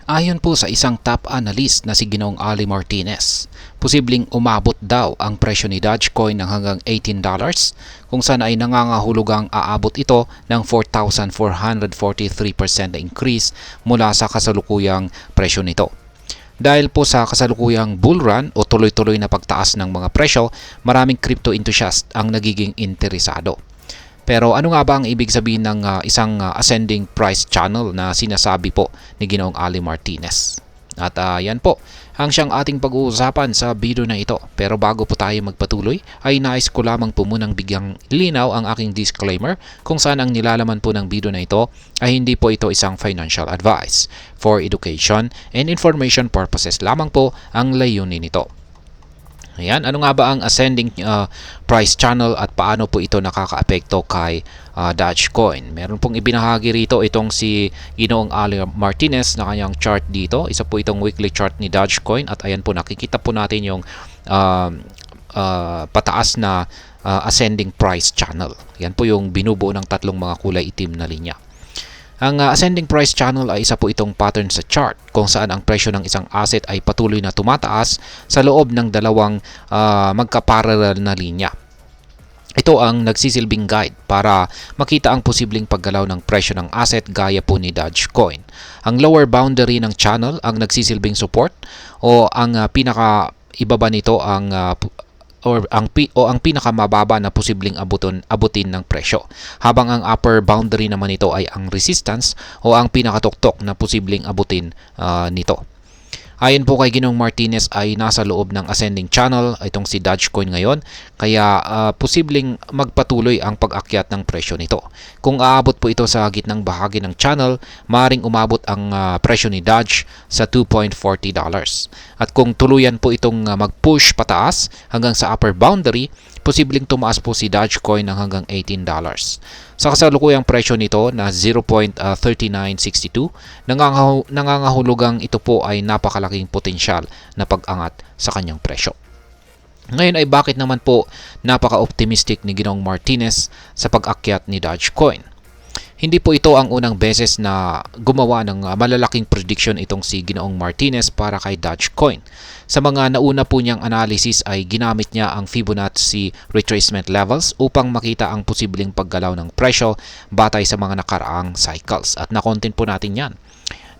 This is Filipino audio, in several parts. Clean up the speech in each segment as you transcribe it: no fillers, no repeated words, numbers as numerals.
Ayon po sa isang top analyst na si Ginoong Ali Martinez, posibleng umabot daw ang presyo ni Dogecoin ng hanggang $18 kung saan ay nangangahulugang aabot ito ng 4,443% na increase mula sa kasalukuyang presyo nito. Dahil po sa kasalukuyang bull run o tuloy-tuloy na pagtaas ng mga presyo, maraming crypto enthusiast ang nagiging interesado. Pero ano nga ba ang ibig sabihin ng isang ascending price channel na sinasabi po ni Ginoong Ali Martinez? At yan po ang siyang ating pag-uusapan sa video na ito. Pero bago po tayo magpatuloy ay nais ko lamang po munang bigyang linaw ang aking disclaimer kung saan ang nilalaman po ng video na ito ay hindi po ito isang financial advice. For education and information purposes lamang po ang layunin nito. Ayan, ano nga ba ang ascending price channel at paano po ito nakakaapekto kay Dogecoin? Meron pong ibinahagi rito itong si Ginoong Ali Martinez na kanyang chart dito. Isa po itong weekly chart ni Dogecoin at ayan po nakikita po natin yung pataas na ascending price channel. Yan po yung binubuo ng tatlong mga kulay itim na linya. Ang ascending price channel ay isa po itong pattern sa chart kung saan ang presyo ng isang asset ay patuloy na tumataas sa loob ng dalawang magkaparallel na linya. Ito ang nagsisilbing guide para makita ang posibleng paggalaw ng presyo ng asset gaya po ni Dogecoin. Ang lower boundary ng channel ang nagsisilbing support o ang pinaka-ibaba nito ang ang pinakamababa na posibleng abutin ng presyo, habang ang upper boundary naman nito ay ang resistance o ang pinakatuktok na posibleng abutin nito. Ayon po kay Ginoong Martinez ay nasa loob ng ascending channel itong si Dogecoin ngayon, kaya posibleng magpatuloy ang pag-akyat ng presyo nito. Kung aabot po ito sa gitnang bahagi ng channel, maaaring umabot ang presyo ni Doge sa $2.40. At kung tuluyan po itong mag-push pataas hanggang sa upper boundary, posibleng tumaas po si Dogecoin ng hanggang $18. Sa kasalukuyang presyo nito na 0.3962, nangangahulugang ito po ay napakalaking potensyal na pag-angat sa kanyang presyo. Ngayon ay bakit naman po napaka-optimistic ni Ginoong Martinez sa pag-akyat ni Dogecoin? Hindi po ito ang unang beses na gumawa ng malalaking prediction itong si Ginoong Martinez para kay Dogecoin. Sa mga nauna po niyang analysis ay ginamit niya ang Fibonacci retracement levels upang makita ang posibleng paggalaw ng presyo batay sa mga nakaraang cycles. At na-content po natin yan.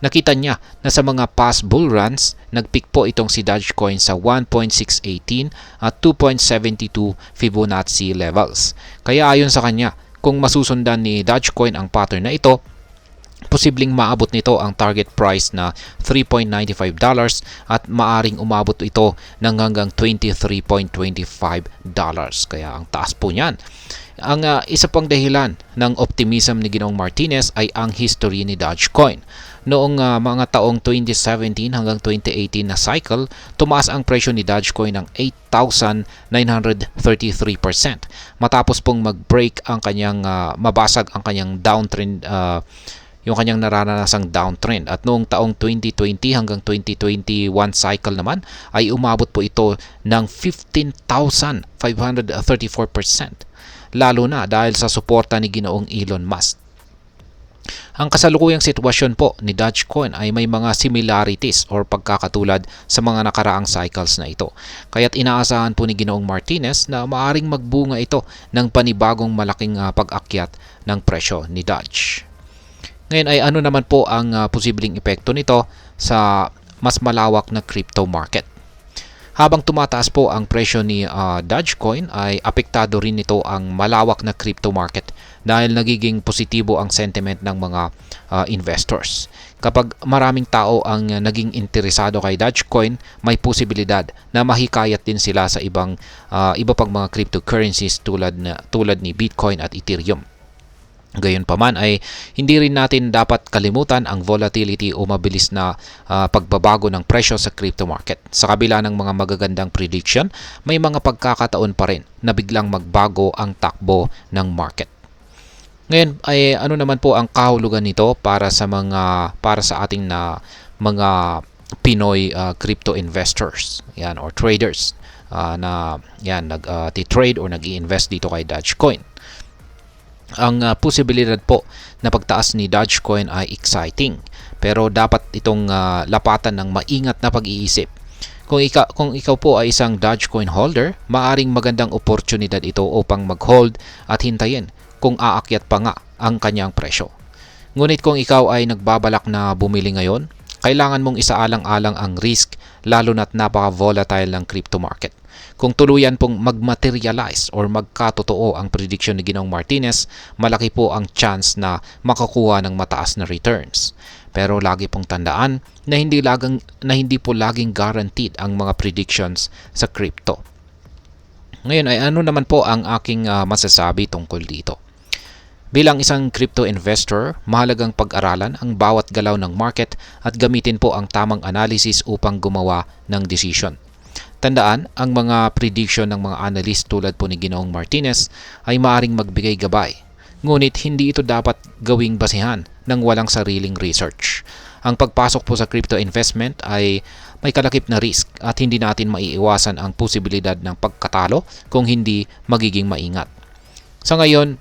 Nakita niya na sa mga past bull runs, nag-peak po itong si Dogecoin sa 1.618 at 2.72 Fibonacci levels. Kaya ayon sa kanya, kung masusundan ni Dogecoin ang pattern na ito, posibleng maabot nito ang target price na $3.95 at maaring umabot ito ng hanggang $23.25. Kaya ang taas po niyan. Ang isa pang dahilan ng optimism ni Ginoong Martinez ay ang history ni Dogecoin. Noong mga taong 2017 hanggang 2018 na cycle, tumaas ang presyo ni Dogecoin ng 8,933% matapos pong mag-break ang kanyang mabasag ang kanyang downtrend, yung kanyang nararanasang downtrend. At noong taong 2020 hanggang 2021 cycle naman ay umabot po ito ng 15,534%, lalo na dahil sa suporta ni Ginoong Elon Musk. Ang kasalukuyang sitwasyon po ni Dogecoin ay may mga similarities or pagkakatulad sa mga nakaraang cycles na ito. Kaya't inaasahan po ni Ginoong Martinez na maaring magbunga ito ng panibagong malaking pag-akyat ng presyo ni Doge. Ngayon ay ano naman po ang posibleng epekto nito sa mas malawak na crypto market? Habang tumataas po ang presyo ni Dogecoin ay apektado rin nito ang malawak na crypto market dahil nagiging positibo ang sentiment ng mga investors. Kapag maraming tao ang naging interesado kay Dogecoin, may posibilidad na mahikayat din sila sa iba pang mga cryptocurrencies tulad ni Bitcoin at Ethereum. Gayunpaman ay hindi rin natin dapat kalimutan ang volatility o mabilis na pagbabago ng presyo sa crypto market. Sa kabila ng mga magagandang prediction, may mga pagkakataon pa rin na biglang magbago ang takbo ng market. Ngayon ay ano naman po ang kahulugan nito para sa ating mga Pinoy crypto investors, yan, or traders na yan nag-trade or nag-i-invest dito kay Dogecoin. Ang posibilidad po na pagtaas ni Dogecoin ay exciting, pero dapat itong lapatan ng maingat na pag-iisip. Kung ikaw po ay isang Dogecoin holder, maaring magandang oportunidad ito upang mag-hold at hintayin kung aakyat pa nga ang kanyang presyo. Ngunit kung ikaw ay nagbabalak na bumili ngayon, kailangan mong isaalang-alang ang risk, lalo na't napaka-volatile ng crypto market. Kung tuluyan pong mag-materialize or magkatotoo ang prediction ni Ginoong Martinez, malaki po ang chance na makakuha ng mataas na returns. Pero lagi pong tandaan na hindi po laging guaranteed ang mga predictions sa crypto. Ngayon ay ano naman po ang aking masasabi tungkol dito? Bilang isang crypto investor, mahalagang pag-aralan ang bawat galaw ng market at gamitin po ang tamang analysis upang gumawa ng decision. Tandaan, ang mga prediction ng mga analyst tulad po ni Ginoong Martinez ay maaring magbigay gabay. Ngunit hindi ito dapat gawing basihan ng walang sariling research. Ang pagpasok po sa crypto investment ay may kalakip na risk at hindi natin maiiwasan ang posibilidad ng pagkatalo kung hindi magiging maingat. Sa ngayon,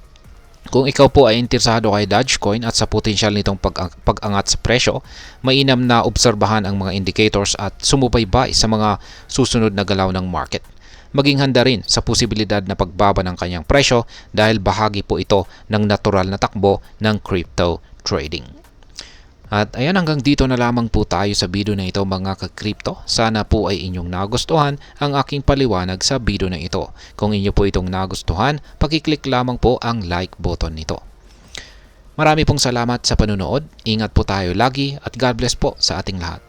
kung ikaw po ay interesado kay Dogecoin at sa potensyal nitong pag-angat sa presyo, mainam na obserbahan ang mga indicators at sumubaybay sa mga susunod na galaw ng market. Maging handa rin sa posibilidad na pagbaba ng kanyang presyo dahil bahagi po ito ng natural na takbo ng crypto trading. At ayan, hanggang dito na lamang po tayo sa video na ito mga ka-crypto. Sana po ay inyong nagustuhan ang aking paliwanag sa video na ito. Kung inyo po itong nagustuhan, pakiclick lamang po ang like button nito. Marami pong salamat sa panunood. Ingat po tayo lagi at God bless po sa ating lahat.